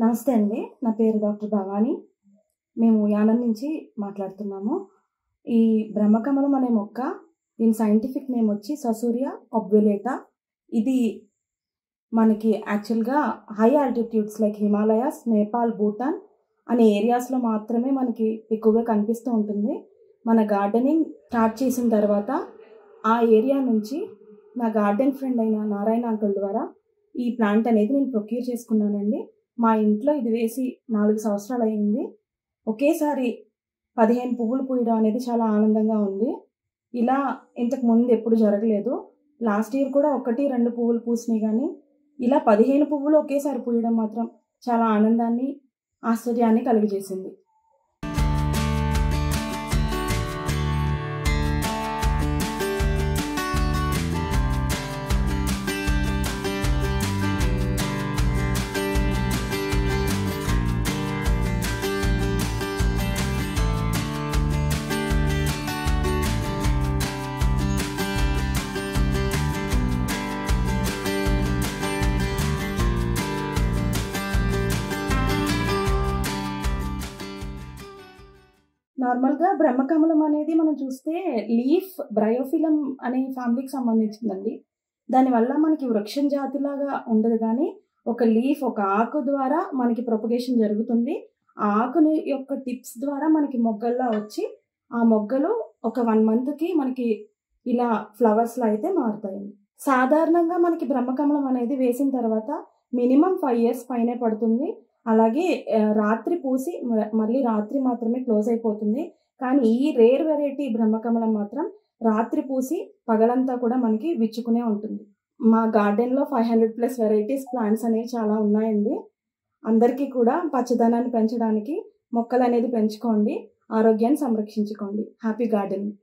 నమస్తే అండి. నా పేరు డాక్టర్ భవాని. మేము యానం నుంచి మాట్లాడుతున్నాము. ఈ బ్రహ్మకమలం అనే మొక్క, దీని సైంటిఫిక్ నేమ్ వచ్చి ససూరియా ఒబ్యులేటా. ఇది మనకి యాక్చువల్‌గా high altitudes like Himalayas, Nepal, Bhutan అనే ఏరియాస్‌లో మాత్రమే మనకి ఎక్కువగా కనిపిస్తూ ఉంటుంది. మన గార్డెనింగ్ స్టార్ట్ చేసిన తర్వాత ఆ ఏరియా నుంచి నా గార్డెన్ ఫ్రెండ్ అయిన నారాయణ అంకుల్ ద్వారా ఈ ప్లాంట్ అనేది నేను ప్రొక్యూర్ చేసుకున్నానండి. మా ఇంట్లో ఇది వేసి 4 సంవత్సరాలు అయింది. ఒకేసారి 15 పువ్వులు పూయడం అనేది చాలా ఆనందంగా ఉంది. ఇలా ఇంతకు ముందు ఎప్పుడు జరగలేదు. లాస్ట్ ఇయర్ కూడా 1, 2 పువ్వులు పూసినాయి గానీ, ఇలా 15 పువ్వులు ఒకేసారి పూయడం మాత్రం చాలా ఆనందాన్ని, ఆశ్చర్యాన్ని కలుగజేసింది. నార్మల్‌గా బ్రహ్మకమలం అనేది మనం చూస్తే లీఫ్ బ్రయోఫిలం అనే ఫ్యామిలీకి సంబంధించిందండి. దానివల్ల మనకి వృక్షం జాతిలాగా ఉండదు గానీ, ఒక లీఫ్, ఒక ఆకు ద్వారా మనకి ప్రొపగేషన్ జరుగుతుంది. ఆ ఆకుని యొక్క టిప్స్ ద్వారా మనకి మొగ్గల్లా వచ్చి, ఆ మొగ్గలు ఒక 1 మంత్‌కి మనకి ఇలా ఫ్లవర్స్‌లా అయితే మారుతాయండి. సాధారణంగా మనకి బ్రహ్మకమలం అనేది వేసిన తర్వాత మినిమమ్ 5 ఇయర్స్ పైనే పడుతుంది. అలాగే రాత్రి పూసి మళ్ళీ రాత్రి మాత్రమే క్లోజ్ అయిపోతుంది. కానీ ఈ రేర్ వెరైటీ బ్రహ్మకమలం మాత్రం రాత్రి పూసి పగలంతా కూడా మనకి విచ్చుకునే ఉంటుంది. మా గార్డెన్‌లో 500+ వెరైటీస్ ప్లాంట్స్ అనేవి చాలా ఉన్నాయండి. అందరికీ కూడా పచ్చదనాన్ని పెంచడానికి మొక్కలనేది పెంచుకోండి. ఆరోగ్యాన్ని సంరక్షించుకోండి. Happy gardening.